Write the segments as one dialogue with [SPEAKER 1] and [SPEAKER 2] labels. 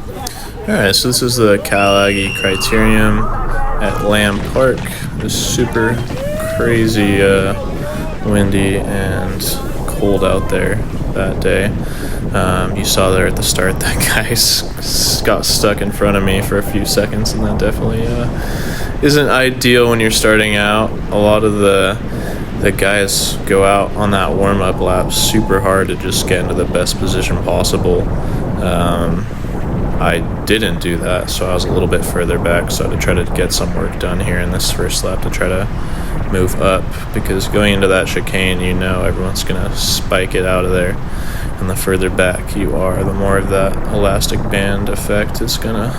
[SPEAKER 1] Alright, so this is the Aggie Criterium at Lamb Park. It was super crazy windy and cold out there that day. You saw there at the start that guy got stuck in front of me for a few seconds, and that definitely isn't ideal when you're starting out. A lot of the guys go out on that warm-up lap super hard to just get into the best position possible. I didn't do that, so I was a little bit further back, so I had to try to get some work done here in this first lap to try to move up, because going into that chicane, you know everyone's going to spike it out of there, and the further back you are, the more of that elastic band effect is going to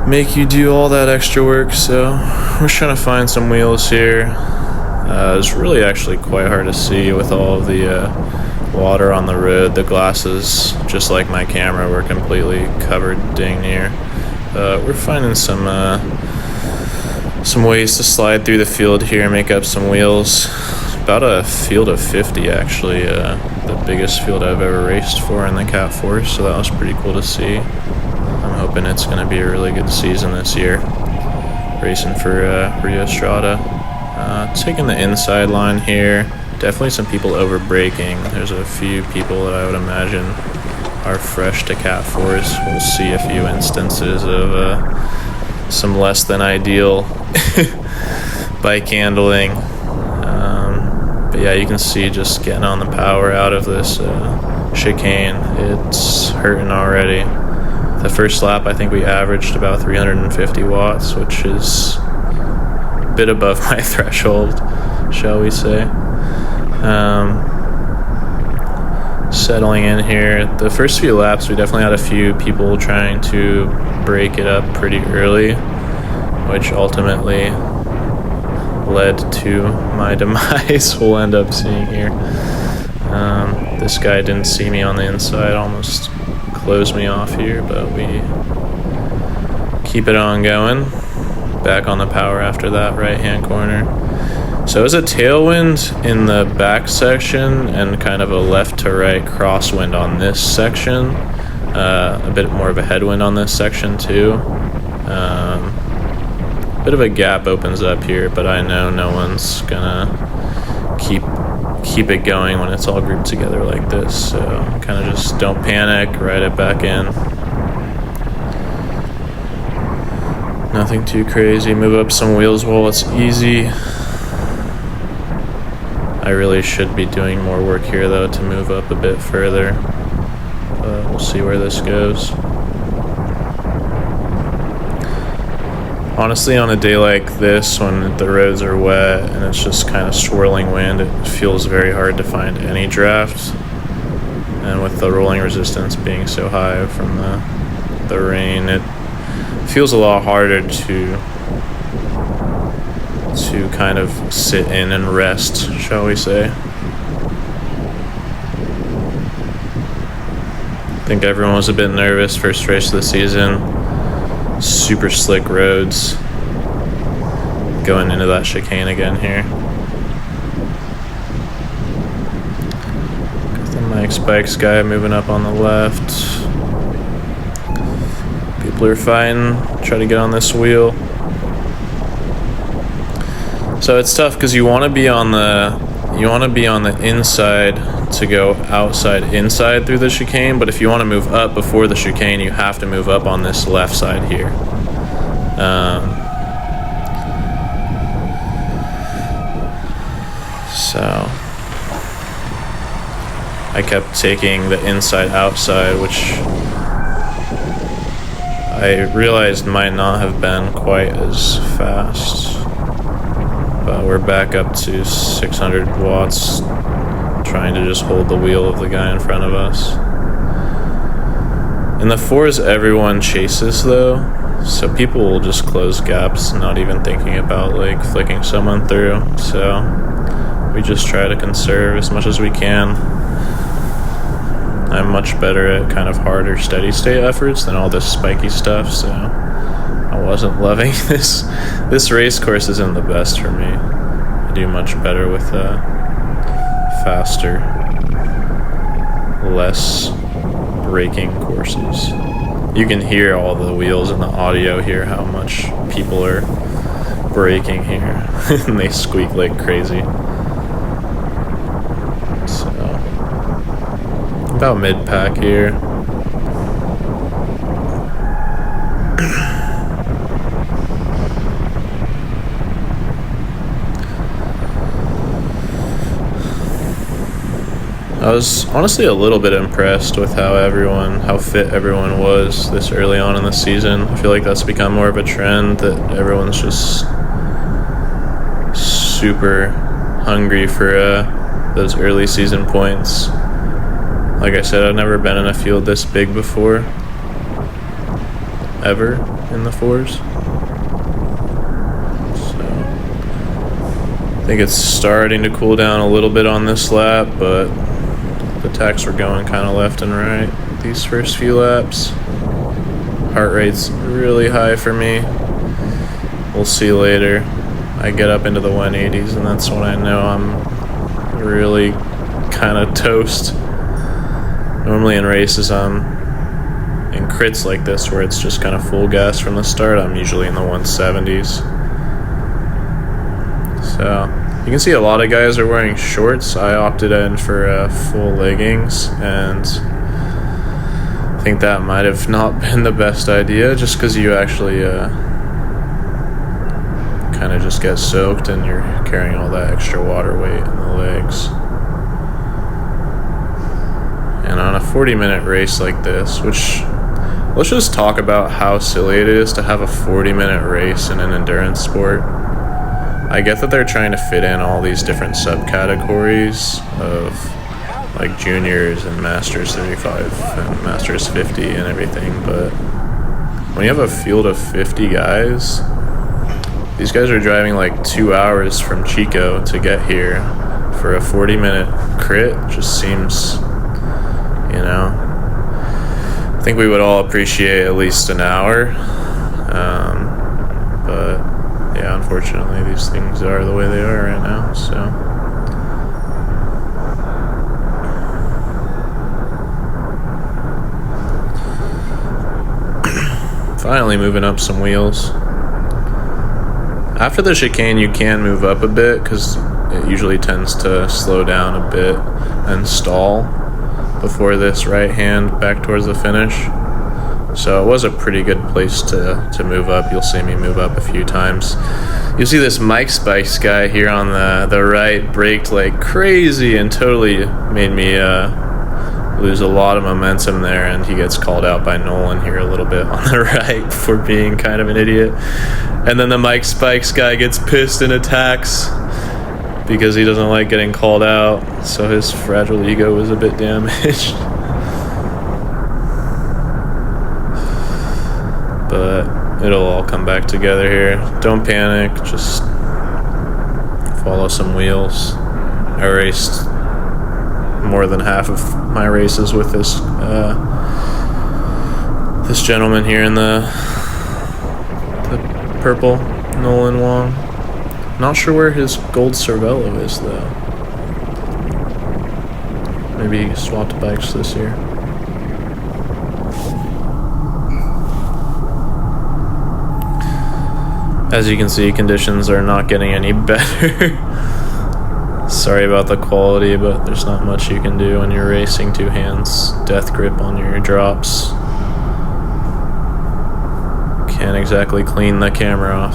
[SPEAKER 1] make you do all that extra work. So we're trying to find some wheels here. It's really actually quite hard to see with all of the water on the road. The glasses, just like my camera, were completely covered dang near. We're finding some ways to slide through the field here and make up some wheels. About a field of 50 actually, the biggest field I've ever raced for in the Cat4’s, so that was pretty cool to see. I'm hoping it's going to be a really good season this year, racing for Rio Strada. Taking the inside line here. Definitely some people over braking. There's a few people that I would imagine are fresh to Cat4’s. We'll see a few instances of some less than ideal bike handling. But yeah, you can see just getting on the power out of this chicane. It's hurting already. The first lap, I think we averaged about 350 watts, which is a bit above my threshold, shall we say. Settling in here. The first few laps, we definitely had a few people trying to break it up pretty early, which ultimately led to my demise. We'll end up seeing here. This guy didn't see me on the inside, almost closed me off here, but we keep it on going. Back on the power after that right-hand corner. So it was a tailwind in the back section and kind of a left to right crosswind on this section. A bit more of a headwind on this section too. Bit of a gap opens up here, but I know no one's gonna keep it going when it's all grouped together like this. So kind of just don't panic, ride it back in. Nothing too crazy. Move up some wheels while it's easy. I really should be doing more work here though to move up a bit further, but we'll see where this goes. Honestly, on a day like this when the roads are wet and it's just kind of swirling wind, it feels very hard to find any draft, and with the rolling resistance being so high from the rain, it feels a lot harder to kind of sit in and rest, shall we say. I think everyone was a bit nervous first race of the season. Super slick roads. Going into that chicane again here. Got the Mike Spikes guy moving up on the left. People are fighting, try to get on this wheel. So it's tough because you want to be on the inside to go outside inside through the chicane, but if you want to move up before the chicane, you have to move up on this left side here. So I kept taking the inside outside, which I realized might not have been quite as fast. But we're back up to 600 watts, trying to just hold the wheel of the guy in front of us. In the 4s, everyone chases though, so people will just close gaps, not even thinking about like flicking someone through. So we just try to conserve as much as we can. I'm much better at kind of harder steady state efforts than all this spiky stuff, so I wasn't loving this. This race course isn't the best for me. I do much better with faster, less breaking courses. You can hear all the wheels in the audio here, how much people are braking here. And they squeak like crazy. So, about mid-pack here. I was honestly a little bit impressed with how fit everyone was this early on in the season. I feel like that's become more of a trend, that everyone's just super hungry for those early season points. Like I said, I've never been in a field this big before, ever, in the fours. So I think it's starting to cool down a little bit on this lap, but the attacks were going kind of left and right these first few laps. Heart rate's really high for me. We'll see later. I get up into the 180s, and that's when I know I'm really kind of toast. Normally in races, in crits like this where it's just kind of full gas from the start, I'm usually in the 170s. So you can see a lot of guys are wearing shorts. I opted in for full leggings, and I think that might have not been the best idea, just because you actually kind of just get soaked and you're carrying all that extra water weight in the legs. And on a 40-minute race like this, which, let's just talk about how silly it is to have a 40-minute race in an endurance sport. I get that they're trying to fit in all these different subcategories of like juniors and masters 35 and masters 50 and everything, but when you have a field of 50 guys, these guys are driving like 2 hours from Chico to get here for a 40-minute crit. Just seems, I think we would all appreciate at least an hour, but yeah, unfortunately these things are the way they are right now. So finally moving up some wheels. After the chicane you can move up a bit, because it usually tends to slow down a bit and stall before this right hand back towards the finish. So it was a pretty good place to move up. You'll see me move up a few times. You'll see this Mike Spice guy here on the right braked like crazy and totally made me lose a lot of momentum there, and he gets called out by Nolan here a little bit on the right for being kind of an idiot. And then the Mike Spikes guy gets pissed and attacks because he doesn't like getting called out, so his fragile ego was a bit damaged. But it'll all come back together here. Don't panic, just follow some wheels. I raced more than half of my races with this this gentleman here in the purple, Nolan Wong. Not sure where his gold Cervelo is though. Maybe he swapped bikes this year. As you can see, conditions are not getting any better. Sorry about the quality, but there's not much you can do when you're racing two hands, death grip on your drops. Can't exactly clean the camera off.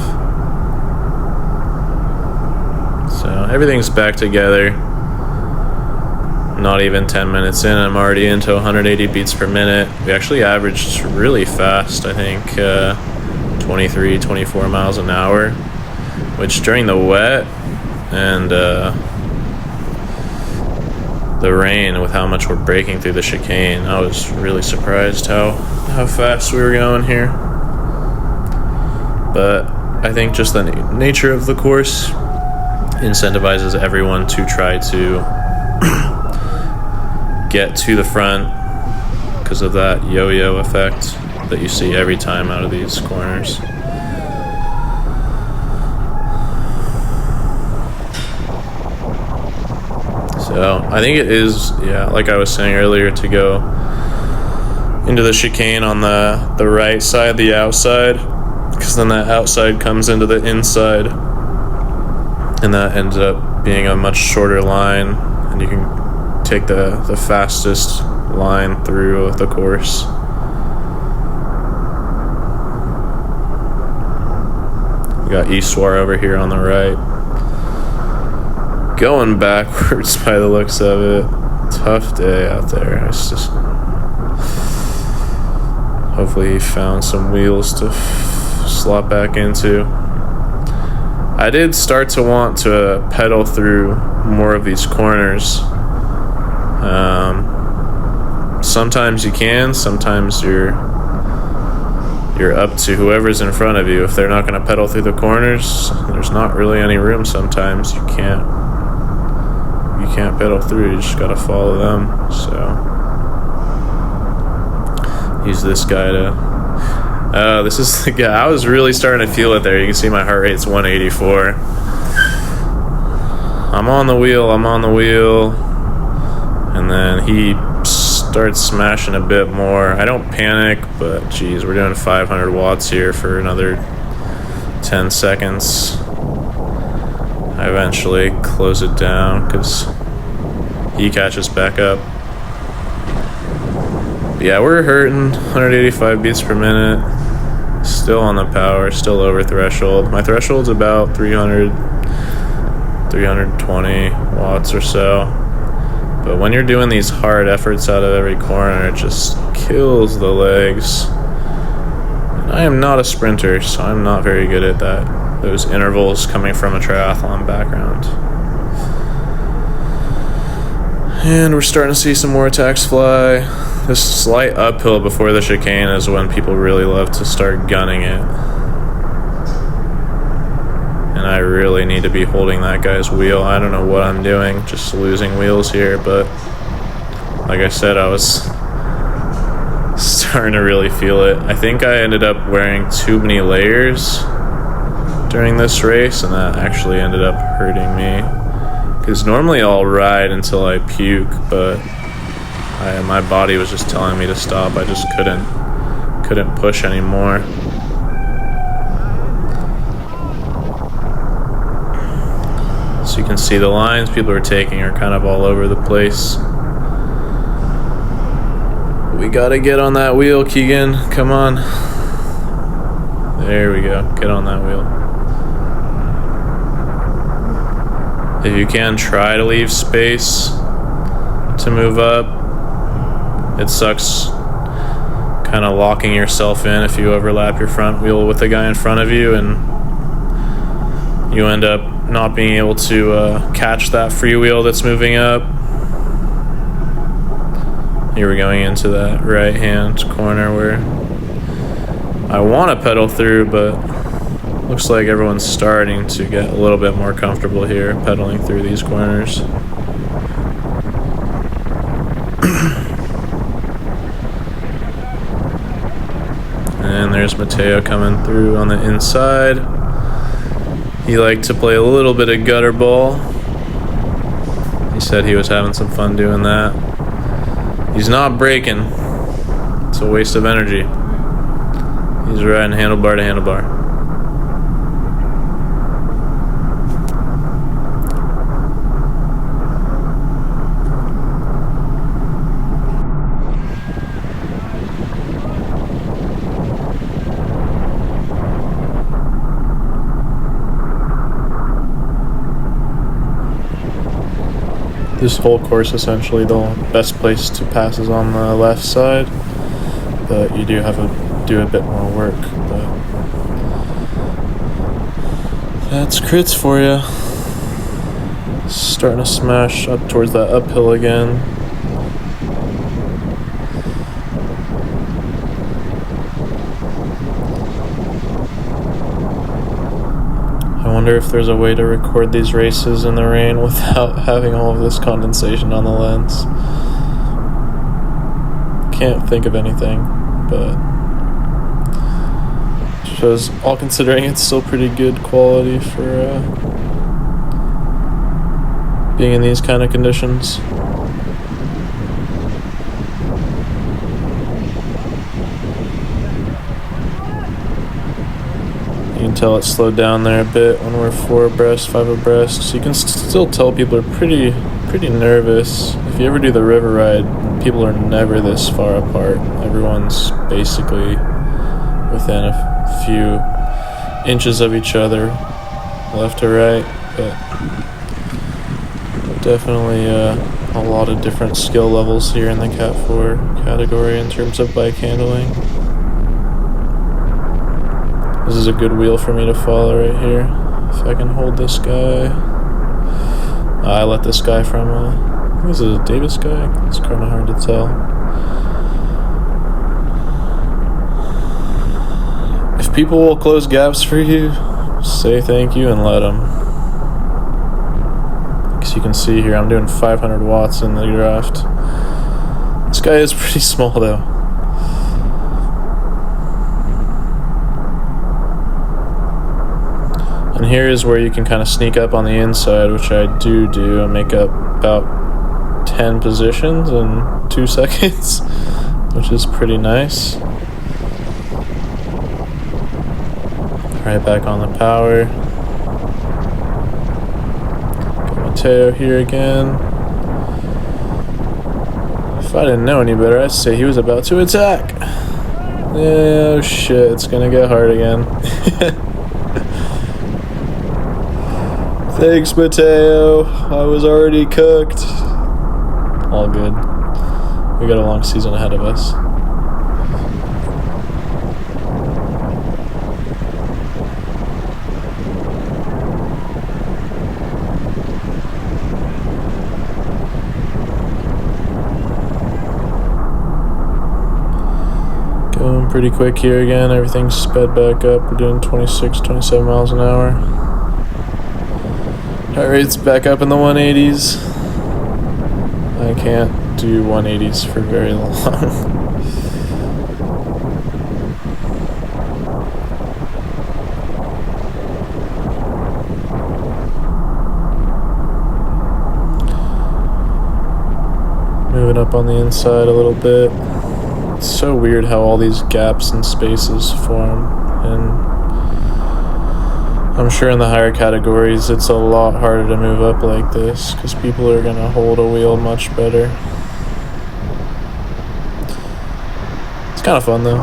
[SPEAKER 1] So everything's back together. Not even 10 minutes in, I'm already into 180 beats per minute. We actually averaged really fast, I think 23, 24 miles an hour, which during the wet and the rain, with how much we're braking through the chicane, I was really surprised how fast we were going here. But I think just the nature of the course incentivizes everyone to try to get to the front because of that yo-yo effect that you see every time out of these corners. So I think it is, yeah, like I was saying earlier, to go into the chicane on the right side, the outside, because then that outside comes into the inside, and that ends up being a much shorter line, and you can take the fastest line through the course. We got Eastwar over here on the right. Going backwards by the looks of it. Tough day out there. It's just... Hopefully he found some wheels to slot back into. I did start to want to pedal through more of these corners. Sometimes you can, sometimes you're up to whoever's in front of you. If they're not going to pedal through the corners, there's not really any room sometimes. You can't pedal through, you just got to follow them. So use this guy to... this is the guy. I was really starting to feel it there. You can see my heart rate's 184. I'm on the wheel. And then he starts smashing a bit more. I don't panic, but geez, we're doing 500 watts here for another 10 seconds. I eventually close it down because he catches back up. Yeah, we're hurting. 185 beats per minute. Still on the power, still over threshold. My threshold's about 320 watts or so. But when you're doing these hard efforts out of every corner, it just kills the legs. And I am not a sprinter, so I'm not very good at that. Those intervals coming from a triathlon background. And we're starting to see some more attacks fly. This slight uphill before the chicane is when people really love to start gunning it. And I really need to be holding that guy's wheel. I don't know what I'm doing, just losing wheels here, but like I said, I was starting to really feel it. I think I ended up wearing too many layers during this race, and that actually ended up hurting me. Because normally I'll ride until I puke, but my body was just telling me to stop. I just couldn't push anymore. So you can see the lines people are taking are kind of all over the place. We gotta get on that wheel, Keegan. Come on. There we go. Get on that wheel. If you can, try to leave space to move up. It sucks kind of locking yourself in if you overlap your front wheel with the guy in front of you, and you end up not being able to catch that freewheel that's moving up. Here we're going into that right hand corner where I want to pedal through, but looks like everyone's starting to get a little bit more comfortable here pedaling through these corners. And there's Mateo coming through on the inside. He liked to play a little bit of gutter ball. He said he was having some fun doing that. He's not braking. It's a waste of energy. He's riding handlebar to handlebar. This whole course, essentially, the best place to pass is on the left side, but you do have to do a bit more work. But that's crits for you. Starting to smash up towards that uphill again. I wonder if there's a way to record these races in the rain without having all of this condensation on the lens. Can't think of anything, but shows, all considering, it's still pretty good quality for being in these kind of conditions. tell it slowed down there a bit when we're 4 abreast, 5 abreast. So you can still tell people are pretty nervous. If you ever do the river ride, people are never this far apart. Everyone's basically within a few inches of each other, left to right, but definitely a lot of different skill levels here in the Cat4 category in terms of bike handling. This is a good wheel for me to follow right here. If I can hold this guy. I let this guy from, is it a Davis guy? It's kind of hard to tell. If people will close gaps for you, say thank you and let them. As you can see here, I'm doing 500 watts in the draft. This guy is pretty small though. And here is where you can kind of sneak up on the inside, which I do and make up about 10 positions in 2 seconds, which is pretty nice. Right back on the power. Got Mateo here again. If I didn't know any better, I'd say he was about to attack. Oh shit, it's gonna get hard again. Thanks, Mateo. I was already cooked. All good. We got a long season ahead of us. Going pretty quick here again. Everything's sped back up. We're doing 26, 27 miles an hour. Heart rate's back up in the 180s. I can't do 180s for very long. Moving up on the inside a little bit. It's so weird how all these gaps and spaces form, and I'm sure in the higher categories it's a lot harder to move up like this because people are going to hold a wheel much better. It's kind of fun though.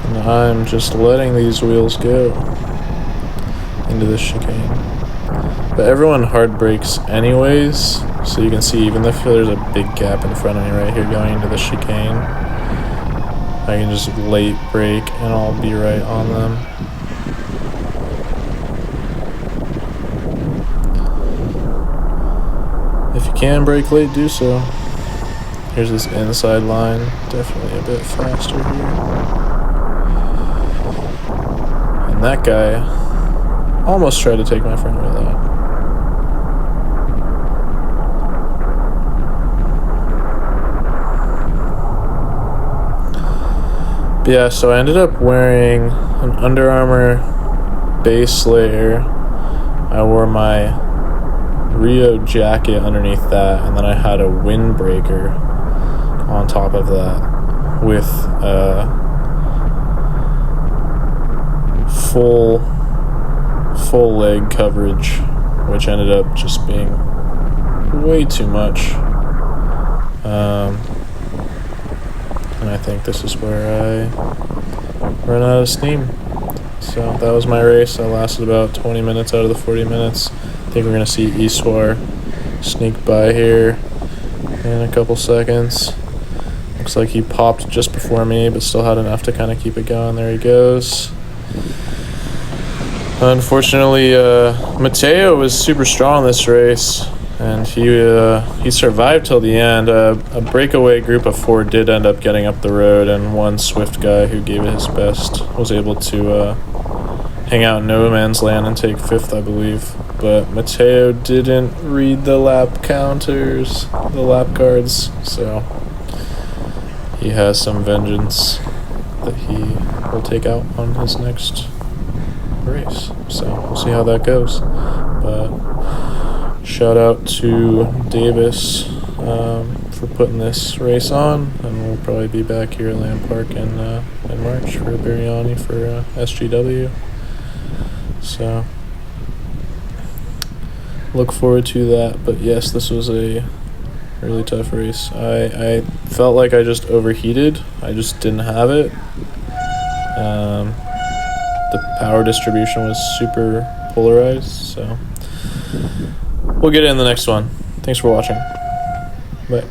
[SPEAKER 1] And I'm just letting these wheels go into the chicane. But everyone hard brakes anyways, so you can see even if there's a big gap in front of me right here going into the chicane, I can just late brake and I'll be right on them. If you can brake late, do so. Here's this inside line, definitely a bit faster here. And that guy almost tried to take my front wheel out. Yeah, so I ended up wearing an Under Armour base layer. I wore my Rio jacket underneath that, and then I had a windbreaker on top of that with full leg coverage, which ended up just being way too much. And I think this is where I run out of steam. So that was my race. I lasted about 20 minutes out of the 40 minutes. I think we're going to see Iswar sneak by here in a couple seconds. Looks like he popped just before me, but still had enough to kind of keep it going. There he goes. Unfortunately, Mateo was super strong this race, and he survived till the end. A breakaway group of 4 did end up getting up the road, and one swift guy who gave it his best was able to hang out in no man's land and take 5th, I believe. But Mateo didn't read the lap counters, the lap cards, so he has some vengeance that he will take out on his next race. So we'll see how that goes. But shout out to Davis for putting this race on, and we'll probably be back here at Land Park in March for Biryani for SGW. So look forward to that. But yes, this was a really tough race. I felt like I just overheated. I just didn't have it. The power distribution was super polarized, so we'll get it in the next one. Thanks for watching. Bye.